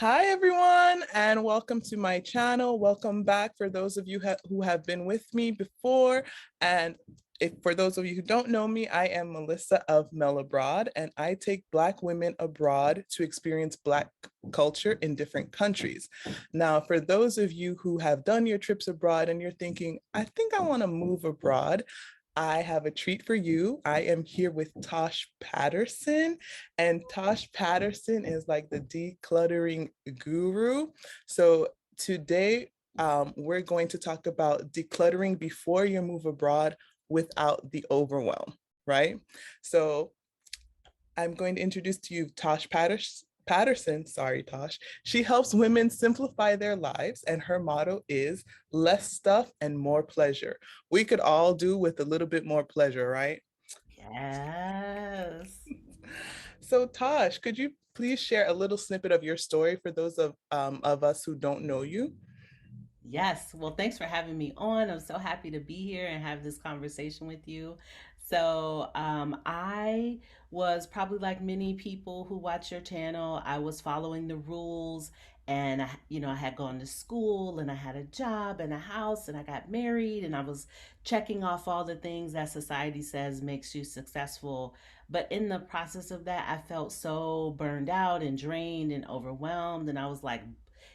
Hi, everyone, and welcome to my channel. Welcome back for those of you who have been with me before. And for those of you who don't know me, I am Melissa of Mel Abroad, and I take Black women abroad to experience Black culture in different countries. Now, for those of you who have done your trips abroad and you're thinking, I think I want to move abroad, I have a treat for you. I am here with Tosh Patterson, and Tosh Patterson is like the decluttering guru. So today, we're going to talk about decluttering before you move abroad without the overwhelm, right? So I'm going to introduce to you Tosh Patterson, sorry, Tosh. She helps women simplify their lives, and her motto is less stuff and more pleasure. We could all do with a little bit more pleasure, right? Yes. So, Tosh, could you please share a little snippet of your story for those of us who don't know you? Yes. Well, thanks for having me on. I'm so happy to be here and have this conversation with you. I was probably like many people who watch your channel. I was following the rules, and I had gone to school, and I had a job and a house, and I got married, and I was checking off all the things that society says makes you successful. But in the process of that, I felt so burned out and drained and overwhelmed, and I was like,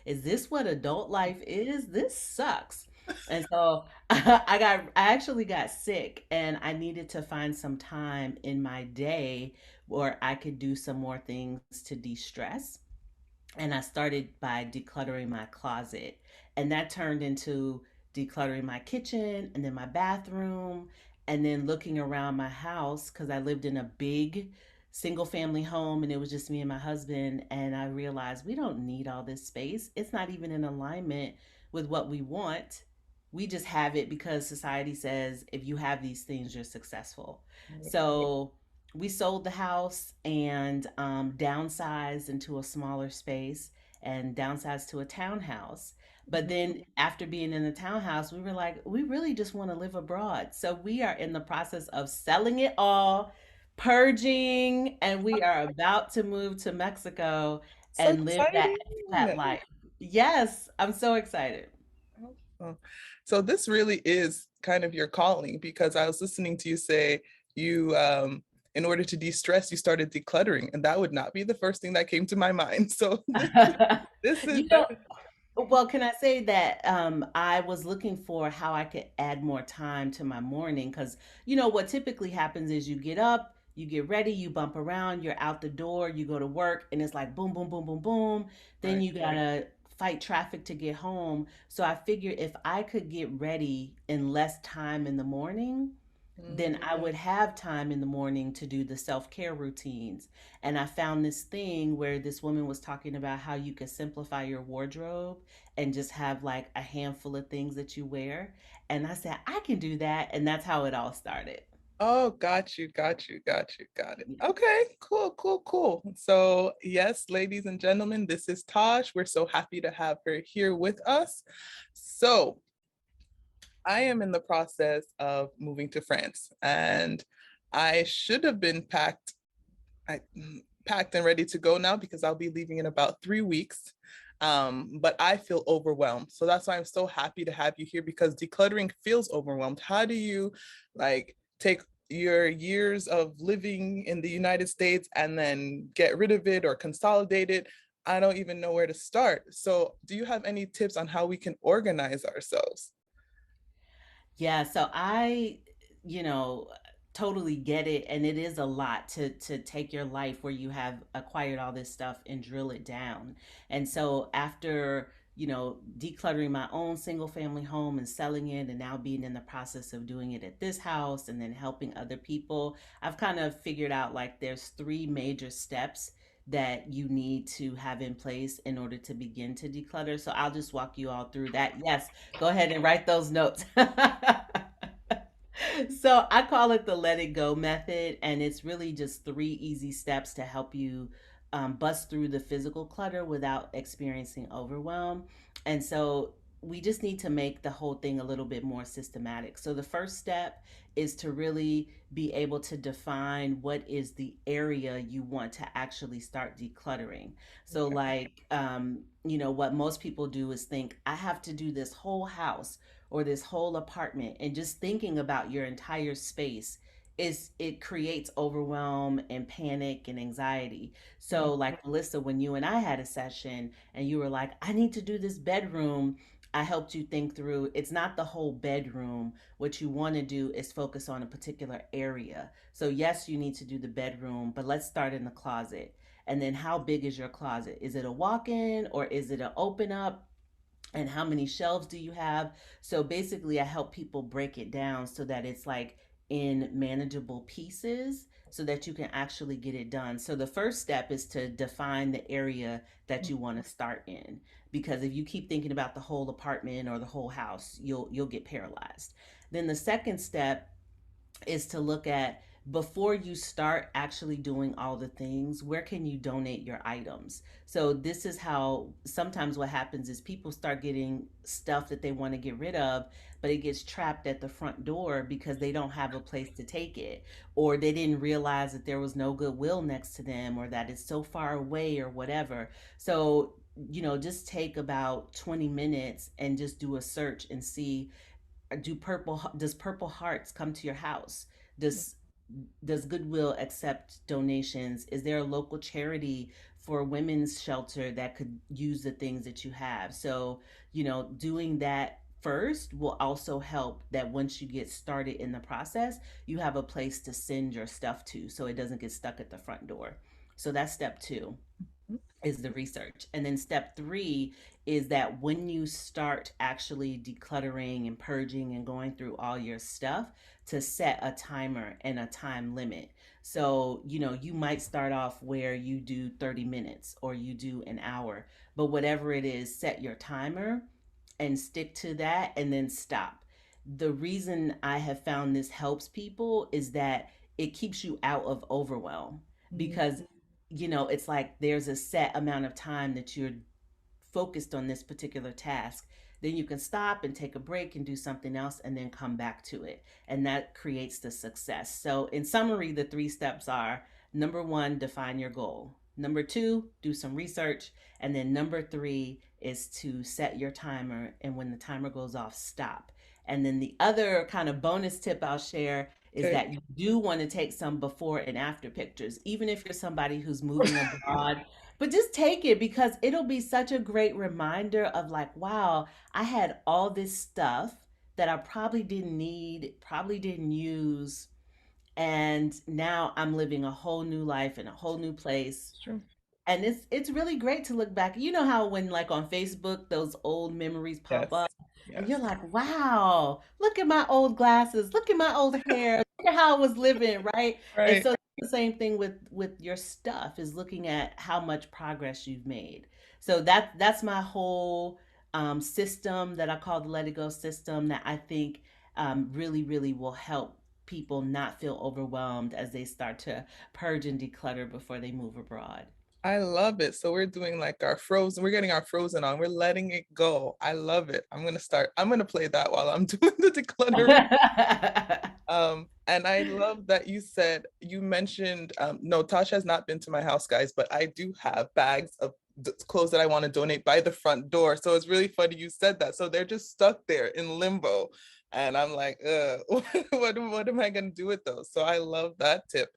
is this what adult life is? This sucks. And so I actually got sick, and I needed to find some time in my day where I could do some more things to de-stress. And I started by decluttering my closet. And that turned into decluttering my kitchen and then my bathroom and then looking around my house because I lived in a big single family home and it was just me and my husband. And I realized we don't need all this space. It's not even in alignment with what we want. We just have it because society says if you have these things, you're successful. So we sold the house and downsized into a smaller space and downsized to a townhouse. But then after being in the townhouse, we were like, we really just want to live abroad. So we are in the process of selling it all, purging, and we are about to move to Mexico So and live that exciting. expat life. Yes, I'm so excited. Oh, so this really is kind of your calling because I was listening to you say you, in order to de-stress, you started decluttering, and that would not be the first thing that came to my mind. So this is you know, definitely Well, can I say that I was looking for how I could add more time to my morning? Because, what typically happens is you get up, you get ready, you bump around, you're out the door, you go to work, and it's like boom, boom, boom, boom, boom. Then right. you gotta fight traffic to get home. So I figured if I could get ready in less time in the morning, then I would have time in the morning to do the self care routines. And I found this thing where this woman was talking about how you could simplify your wardrobe and just have like a handful of things that you wear. And I said, I can do that. And that's how it all started. Oh, got it. Okay, cool, cool, cool. So, yes, ladies and gentlemen, this is Tosh. We're so happy to have her here with us. So, I am in the process of moving to France, and I should have been I, packed and ready to go now because I'll be leaving in about 3 weeks. But I feel overwhelmed. So that's why I'm so happy to have you here because decluttering feels overwhelmed. How do you like take your years of living in the United States and then get rid of it or consolidate it? I don't even know where to start. So, do you have any tips on how we can organize ourselves? Yeah, so you know, totally get it, and it is a lot to take your life where you have acquired all this stuff and drill it down. And so after, decluttering my own single family home and selling it and now being in the process of doing it at this house and then helping other people, I've kind of figured out like there's three major steps that you need to have in place in order to begin to declutter. So I'll just walk you all through that. Yes, go ahead and write those notes. So I call it the let it go method, and it's really just three easy steps to help you bust through the physical clutter without experiencing overwhelm. And so we just need to make the whole thing a little bit more systematic. So the first step is to really be able to define what is the area you want to actually start decluttering. So Okay. like what most people do is think I have to do this whole house or this whole apartment, and just thinking about your entire space is it creates overwhelm and panic and anxiety. Mm, So like Melissa, when you and I had a session and you were like, I need to do this bedroom, I helped you think through it's not the whole bedroom. What you want to do is focus on a particular area. So, yes, you need to do the bedroom, but let's start in the closet. And then, how big is your closet? Is it a walk in or is it an open up? And how many shelves do you have? So basically, I help people break it down so that it's like in manageable pieces so that you can actually get it done. So the first step is to define the area that mm, you want to start in, because if you keep thinking about the whole apartment or the whole house, you'll get paralyzed. Then the second step is to look at, before you start actually doing all the things, where can you donate your items? So this is how sometimes what happens is people start getting stuff that they want to get rid of, but it gets trapped at the front door because they don't have a place to take it, or they didn't realize that there was no Goodwill next to them, or that it's so far away or whatever. So just take about 20 minutes and just do a search and see, does Purple Hearts come to your house? Does Goodwill accept donations? Is there a local charity for a women's shelter that could use the things that you have? So doing that first will also help that once you get started in the process, you have a place to send your stuff to so it doesn't get stuck at the front door. So that's step two, mm, is the research. And then step three is that when you start actually decluttering and purging and going through all your stuff, to set a timer and a time limit. So, you might start off where you do 30 minutes or you do an hour, but whatever it is, set your timer and stick to that and then stop. The reason I have found this helps people is that it keeps you out of overwhelm, mm. because it's like there's a set amount of time that you're focused on this particular task. Then you can stop and take a break and do something else and then come back to it. And that creates the success. So, in summary, the three steps are: number one, define your goal. Number two, do some research. And then number three is to set your timer. And when the timer goes off, stop. And then the other kind of bonus tip I'll share is Okay. that you do want to take some before and after pictures, even if you're somebody who's moving abroad. But just take it, because it'll be such a great reminder of like, wow, I had all this stuff that I probably didn't need, probably didn't use. And now I'm living a whole new life in a whole new place, It's true. and it's really great to look back. You know how when like on Facebook those old memories pop Yes. up and you're Yes. like, "Wow, look at my old glasses, look at my old hair, look at how I was living," right? And Right. so the same thing with your stuff, is looking at how much progress you've made. So that's my whole system that I call the Let It Go system, that I think really really will help people not feel overwhelmed as they start to purge and declutter before they move abroad. I love it. So we're doing like our frozen, we're getting our frozen on. We're letting it go. I love it. I'm gonna play that while I'm doing the decluttering. And I love that you mentioned, no, Tosh has not been to my house, guys, but I do have bags of clothes that I want to donate by the front door. So it's really funny you said that. So they're just stuck there in limbo. And I'm like, what am I going to do with those? So I love that tip.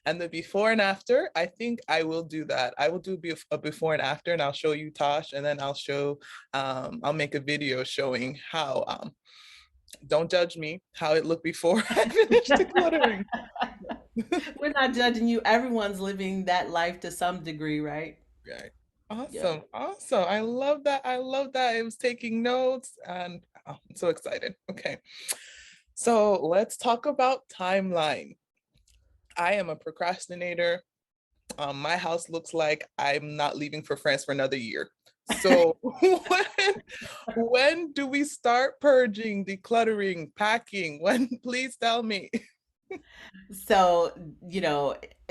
And the before and after, I think I will do that. I will do a before and after, and I'll show you Tosh, and then I'll make a video showing how, don't judge me, how it looked before I finished decluttering. We're not judging you. Everyone's living that life to some degree, right? Right. Yeah. Awesome. Awesome. I love that. I love that. I was taking notes and I'm so excited. Okay. So let's talk about timeline. I am a procrastinator. My house looks like I'm not leaving for France for another year. So when do we start purging, decluttering, packing? When? Please tell me. So,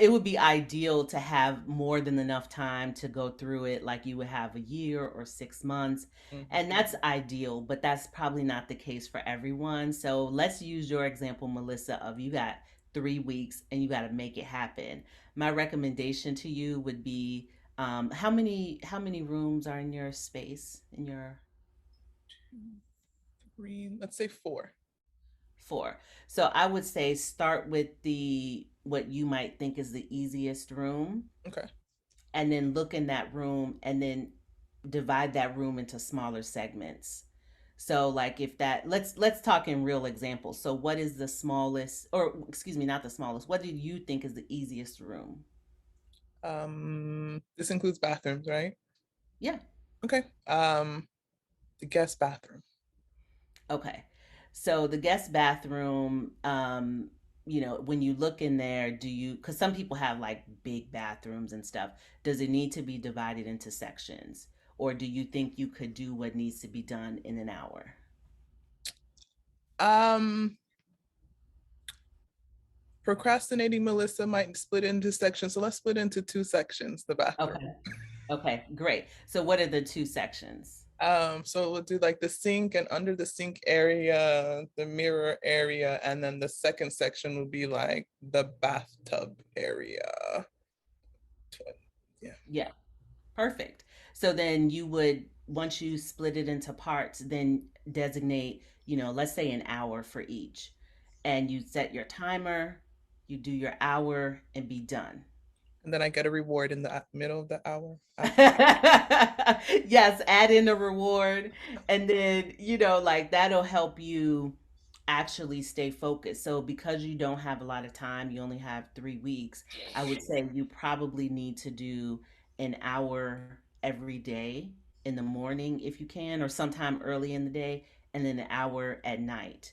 it would be ideal to have more than enough time to go through it, like you would have a year or 6 months. Mhm. And that's ideal, but that's probably not the case for everyone. So let's use your example, Melissa, of you got 3 weeks and you got to make it happen. My recommendation to you would be how many rooms are in your space in your 2, 3, let's say 4. four? So I would say start with the what you might think is the easiest room, Okay. and then look in that room and then divide that room into smaller segments. So like if that let's talk in real examples. So what is the smallest, or excuse me, not the smallest. What do you think is the easiest room? This includes bathrooms, right? Yeah. Okay. The guest bathroom. Okay. So the guest bathroom, when you look in there, because some people have like big bathrooms and stuff, does it need to be divided into sections? Or do you think you could do what needs to be done in an hour? Um, Procrastinating Melissa might split into sections. So let's split into 2 sections, the bathroom. Okay. Okay, great. So what are the two sections? So we'll do like the sink and under the sink area, the mirror area, and then the second section will be like the bathtub area. Yeah. Yeah, perfect. So then you would, once you split it into parts, then designate, let's say an hour for each. And you set your timer, you do your hour and be done. And then I get a reward in the middle of the hour after. Yes, add in a reward. And then, like that'll help you actually stay focused. So, because you don't have a lot of time, you only have 3 weeks, I would say you probably need to do an hour every day in the morning if you can, or sometime early in the day, and then an hour at night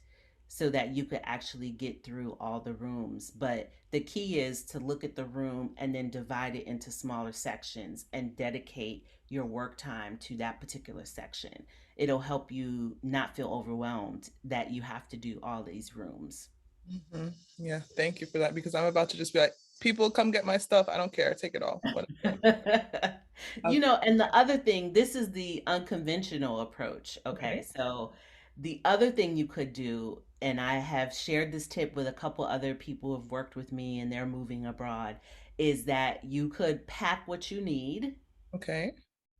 so that you could actually get through all the rooms. But the key is to look at the room and then divide it into smaller sections and dedicate your work time to that particular section. It'll help you not feel overwhelmed that you have to do all these rooms. Mhm. Yeah, thank you for that because I'm about to just be like, people come get my stuff. I don't care. Take it all. Whatever. And the other thing, this is the unconventional approach. Okay. Okay. So, the other thing you could do, and I have shared this tip with a couple other people who've worked with me and they're moving abroad, is that you could pack what you need Okay.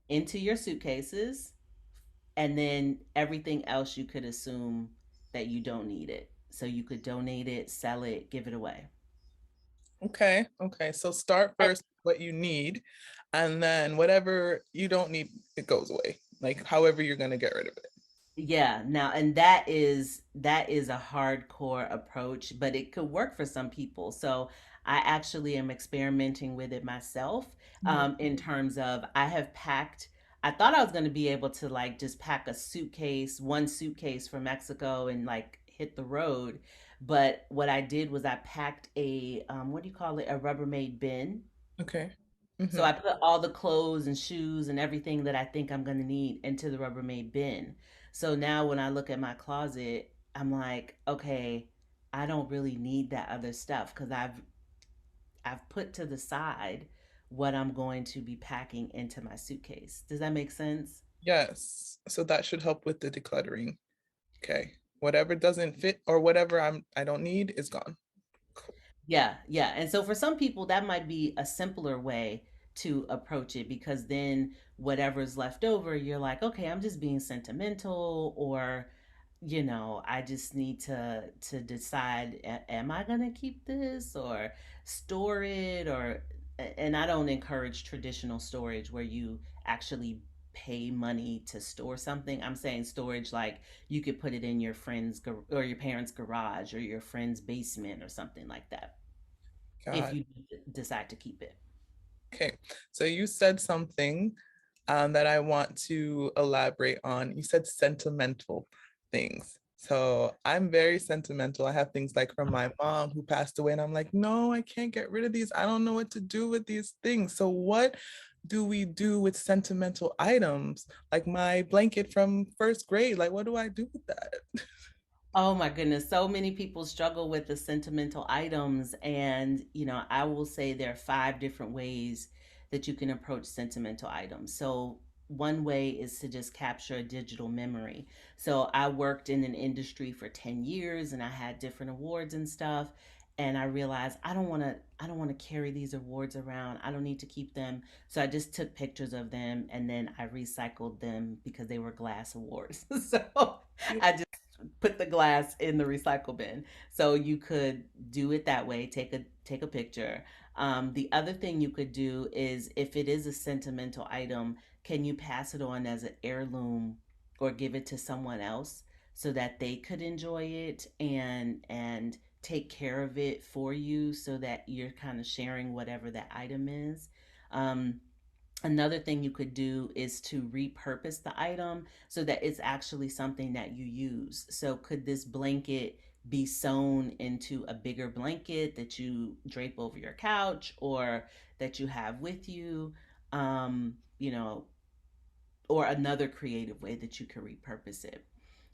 into your suitcases, and then everything else you could assume that you don't need it. So, you could donate it, sell it, give it away. Okay. Okay. So start first with what you need, and then whatever you don't need, it goes away. Like however you're gonna get rid of it. Yeah, now, and that is a hardcore approach, but it could work for some people. So I actually am experimenting with it myself, Mhm. in terms of I thought I was going to be able to like just pack a suitcase, one suitcase for Mexico and like hit the road. But what I did was I packed what do you call it? A Rubbermaid bin. Okay. So Hmm. I put all the clothes and shoes and everything that I think I'm going to need into the Rubbermaid bin. So now when I look at my closet, I'm like, okay, I don't really need that other stuff because I've put to the side what I'm going to be packing into my suitcase. Does that make sense? Yes. So that should help with the decluttering. Okay. Whatever doesn't fit or whatever I don't need is gone. Cool. Yeah, yeah. And so for some people, that might be a simpler way to approach it, because then whatever's left over, you're like, okay, I'm just being sentimental, or, I just need to decide, am I gonna keep this or store it, or and I don't encourage traditional storage where you actually pay money to store something. I'm saying storage like you could put it in your or your parents' garage or your friend's basement or something like that if God. you decide to keep it. Okay. So you said something that I want to elaborate on. You said sentimental things. So I'm very sentimental. I have things like from my mom who passed away, and I'm like, no, I can't get rid of these. I don't know what to do with these things. So, what do we do with sentimental items? Like my blanket from first grade. Like, what do I do with that? Oh my goodness. So many people struggle with the sentimental items. And, I will say there are five different ways that you can approach sentimental items. So, one way is to just capture a digital memory. So, I worked in an industry for 10 years and I had different awards and stuff. And I realized I don't want to carry these awards around. I don't need to keep them. So I just took pictures of them and then I recycled them because they were glass awards. So Yeah. I put the glass in the recycle bin. So you could do it that way. Take a picture. The other thing you could do is if it is a sentimental item, can you pass it on as an heirloom or give it to someone else so that they could enjoy it and take care of it for you so that you're kind of sharing whatever that item is. Um, Another thing you could do is to repurpose the item so that it's actually something that you use. So, could this blanket be sewn into a bigger blanket that you drape over your couch or that you have with you? Um, you know, or another creative way that you could repurpose it.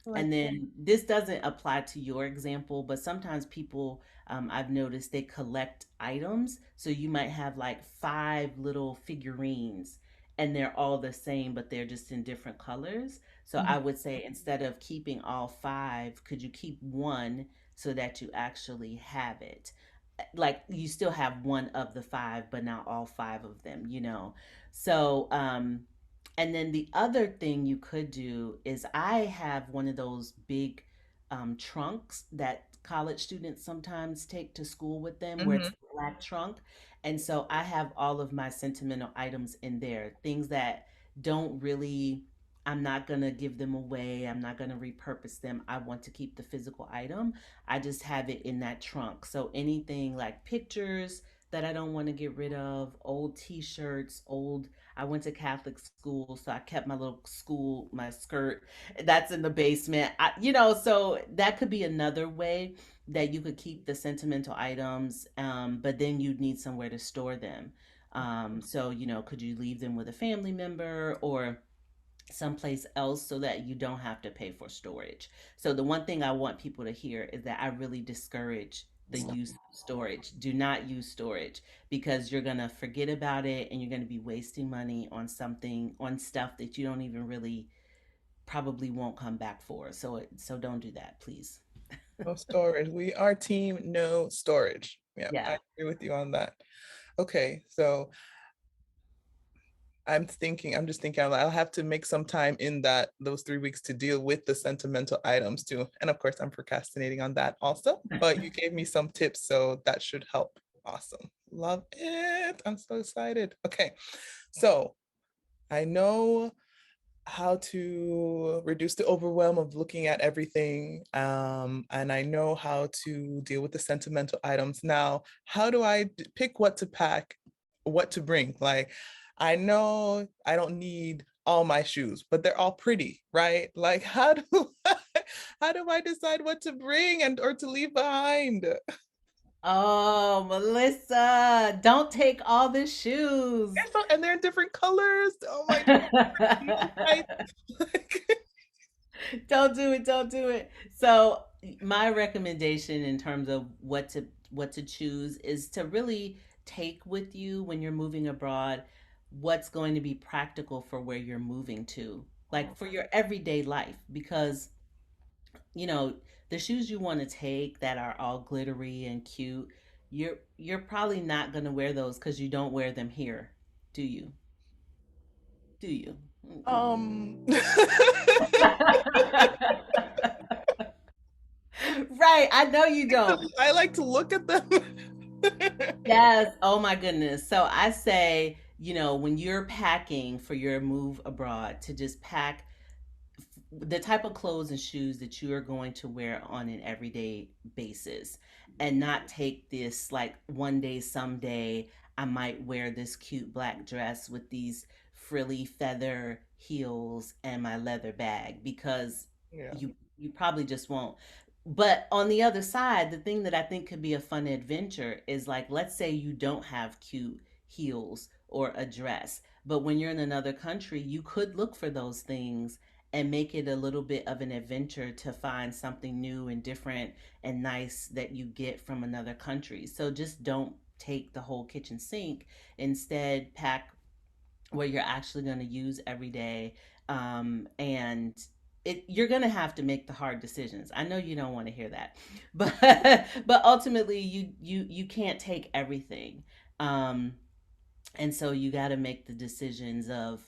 Like, And then this doesn't apply to your example, but sometimes people, I've noticed they collect items. So you might have like five little figurines and they're all the same, but they're just in different colors. So mhm. I would say instead of keeping all five, could you keep one so that you actually have it? Like you still have one of the five, but not all five of them. So, and then the other thing you could do is I have one of those big trunks that college students sometimes take to school with them, where it's Mhm. a black trunk. And so I have all of my sentimental items in there, things that don't really, I'm not going to give them away. I'm not going to repurpose them. I want to keep the physical item. I just have it in that trunk. So anything like pictures that I don't want to get rid of, old t shirts, old I went to Catholic school, so I kept my little school, my skirt that's in the basement. So that could be another way that you could keep the sentimental items, but then you'd need somewhere to store them. So, could you leave them with a family member or someplace else so that you don't have to pay for storage? So, the one thing I want people to hear is that I really discourage the use of storage. Do not use storage because you're going to forget about it and you're going to be wasting money on on stuff that you don't even really probably won't come back for. So don't do that, please. No storage. We are team no storage. Yeah, I Yeah. agree with you on that. Okay, so I'm just thinking, I'll have to make some time in those 3 weeks to deal with the sentimental items too. And of course, I'm procrastinating on that also, but you gave me some tips, so that should help. Awesome. Love it. I'm so excited. Okay, so I know how to reduce the overwhelm of looking at everything. And I know how to deal with the sentimental items. Now, how do I pick what to pack, what to bring? Like, I know I don't need all my shoes, but they're all pretty, right? Like, how do I decide what to bring and or to leave behind? Oh, Melissa, don't take all the shoes. And they're in different colors. Oh my, I, Don't do it. Don't do it. So my recommendation in terms of what to choose is to really take with you when you're moving abroad what's going to be practical for where you're moving to, like for your everyday life, because you know the shoes you want to take that are all glittery and cute, you're probably not going to wear those because you don't wear them here, do you? Do you? um Right, I know you don't. I like to look at them. Yes. Oh my goodness. So I say, when you're packing for your move abroad, to just pack the type of clothes and shoes that you are going to wear on an everyday basis and not take this like one day, someday, I might wear this cute black dress with these frilly feather heels and my leather bag because Yeah. you probably just won't. But on the other side, the thing that I think could be a fun adventure is like, let's say you don't have cute heels or a dress, but when you're in another country, you could look for those things and make it a little bit of an adventure to find something new and different and nice that you get from another country. So just don't take the whole kitchen sink. Instead, pack what you're actually going to use every day. And you're going to have to make the hard decisions. I know you don't want to hear that, but but ultimately you can't take everything. Um, and so you got to make the decisions of,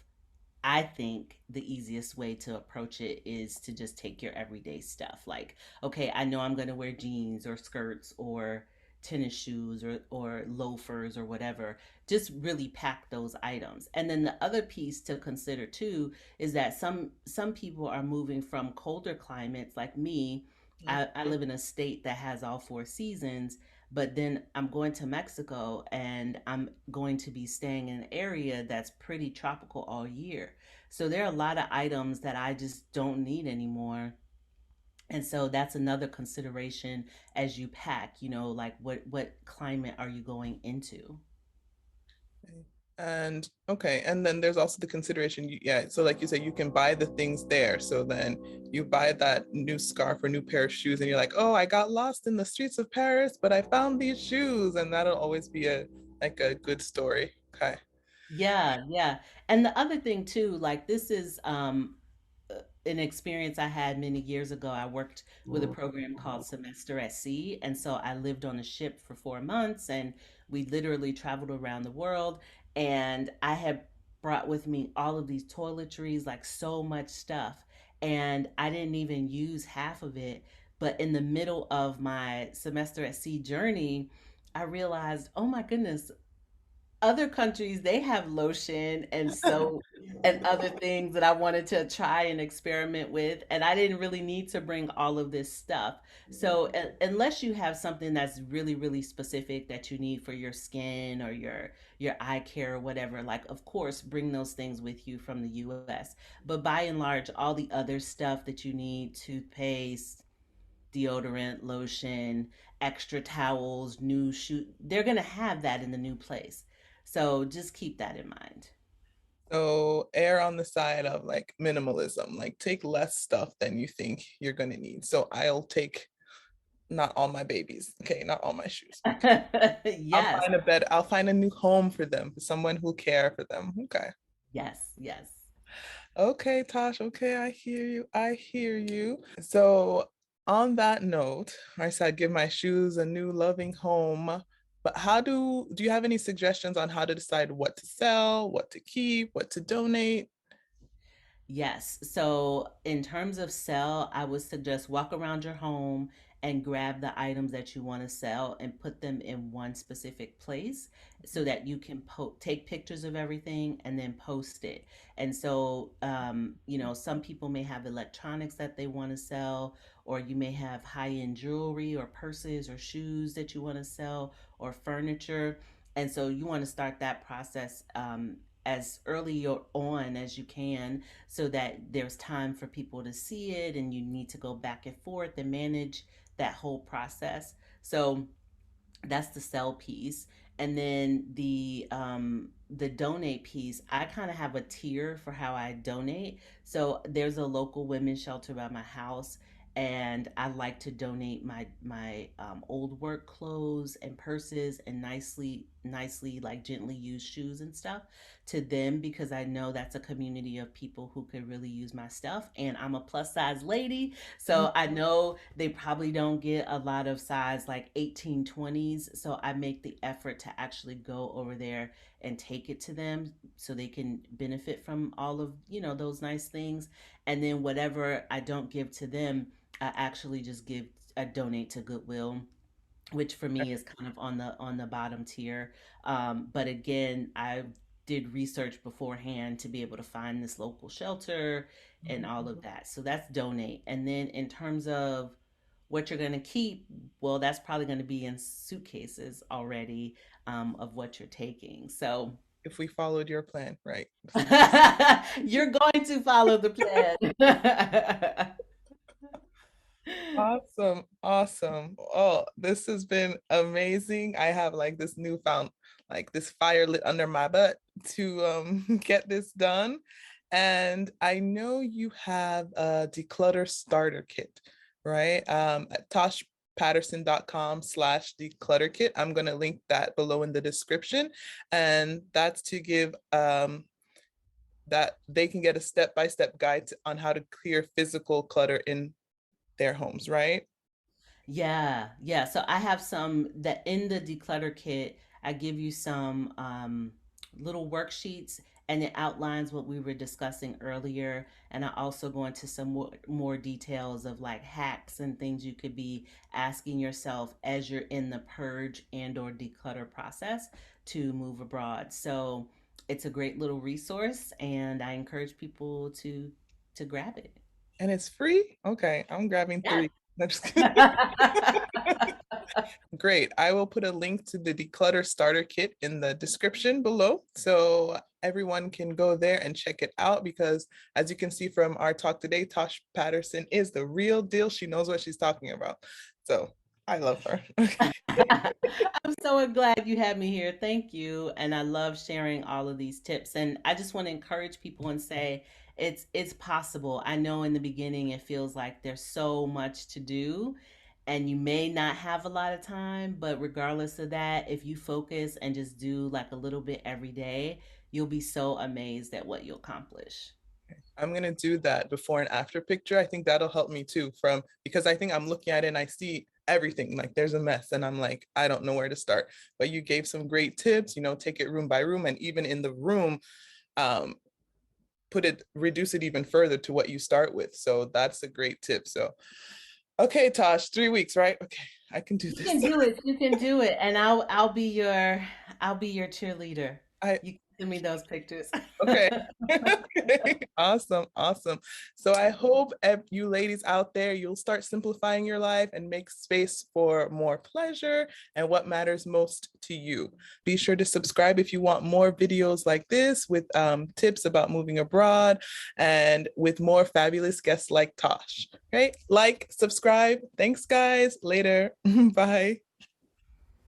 I think the easiest way to approach it is to just take your everyday stuff. Like, okay, I know I'm going to wear jeans or skirts or tennis shoes or loafers or whatever. Just really pack those items. And then the other piece to consider too is that some people are moving from colder climates like me. I live in a state that has all four seasons, but then I'm going to Mexico and I'm going to be staying in an area that's pretty tropical all year. So there are a lot of items that I just don't need anymore. And so that's another consideration as you pack, like what climate are you going into? Okay. And okay, and then there's also the consideration, yeah. So like you say, you can buy the things there. So then you buy that new scarf or new pair of shoes, and you're like, oh, I got lost in the streets of Paris, but I found these shoes, and that'll always be a like a good story. Okay. Yeah, yeah. And the other thing too, like this is an experience I had many years ago. I worked with a program called Semester at Sea, and so I lived on a ship for 4 months, and we literally traveled around the world. And I had brought with me all of these toiletries, like so much stuff, and I didn't even use half of it. But in the middle of my Semester at Sea journey, I realized, oh my goodness, other countries they have lotion and soap and other things that I wanted to try and experiment with, and I didn't really need to bring all of this stuff. So unless you have something that's really specific that you need for your skin or your eye care or whatever, like of course bring those things with you from the US. But by and large, all the other stuff that you need, toothpaste, deodorant, lotion, extra towels, new shoe, they're going to have that in the new place. So just keep that in mind. So err on the side of like minimalism, like take less stuff than you think you're gonna need. So I'll take not all my babies. Okay, not all my shoes. Okay. I'll Yes, find a bed, I'll find a new home for them, for someone who'll care for them. Okay. yes, yes. Okay, Tosh. Okay, I hear you. I hear you. So on that note, I said give my shoes a new loving home. But do you have any suggestions on how to decide what to sell, what to keep, what to donate? Yes. So, in terms of sell, I would suggest walk around your home and grab the items that you want to sell and put them in one specific place so that you can take pictures of everything and then post it. And so, some people may have electronics that they want to sell, or you may have high-end jewelry or purses or shoes that you want to sell or furniture. And so, you want to start that process as early on as you can so that there's time for people to see it and you need to go back and forth and manage that whole process. So that's the sell piece. And then the donate piece, I kind of have a tier for how I donate. So there's a local women's shelter by my house, and I like to donate my old work clothes and purses and nicely like gently used shoes and stuff to them, because I know that's a community of people who could really use my stuff, and I'm a plus size lady, so I know they probably don't get a lot of size like 1820s. So I make the effort to actually go over there and take it to them so they can benefit from all of, those nice things. And then whatever I don't give to them, I actually just I donate to Goodwill, which for me is kind of on the bottom tier. But again, I did research beforehand to be able to find this local shelter and all of that. So that's donate. And then in terms of what you're going to keep, well, that's probably going to be in suitcases already, of what you're taking. So If we followed your plan, right? you're going to follow the plan. Awesome. Awesome. Oh, this has been amazing. I have like this newfound, like this fire lit under my butt to get this done. And I know you have a declutter starter kit, right? At toshpatterson.com/declutter kit. I'm going to link that below in the description. And that's to give that they can get a step-by-step guide on how to clear physical clutter in their homes, right? Yeah, yeah. So I have some that in the declutter kit, I give you some little worksheets and it outlines what we were discussing earlier. And I also go into some more details of like hacks and things you could be asking yourself as you're in the purge and or declutter process to move abroad. So it's a great little resource and I encourage people to grab it. And it's free. Okay, I'm grabbing Yeah. 3. No, just kidding. Great. I will put a link to the Declutter Starter Kit in the description below so everyone can go there and check it out because as you can see from our talk today, Tosh Patterson is the real deal. She knows what she's talking about. So I love her. I'm so glad you had me here. Thank you. And I love sharing all of these tips. And I just want to encourage people and say it's possible. I know in the beginning it feels like there's so much to do and you may not have a lot of time, but regardless of that, if you focus and just do like a little bit every day, you'll be so amazed at what you'll accomplish. I'm gonna do that before and after picture. I think that'll help me too from because I think I'm looking at it and I see everything like there's a mess and I'm like, I don't know where to start. But you gave some great tips, take it room by room and even in the room, um, reduce it even further to what you start with. So that's a great tip. So, okay, Tosh, 3 weeks, right? Okay, I can do You this. can do it. You can do it. And I'll be your cheerleader. I You can send me those pictures. Okay. Okay. Awesome. Awesome. So I hope you ladies out there, you'll start simplifying your life and make space for more pleasure and what matters most to you. Be sure to subscribe if you want more videos like this with tips about moving abroad and with more fabulous guests like Tosh. Right? Like, subscribe. Thanks, guys. Later. Bye.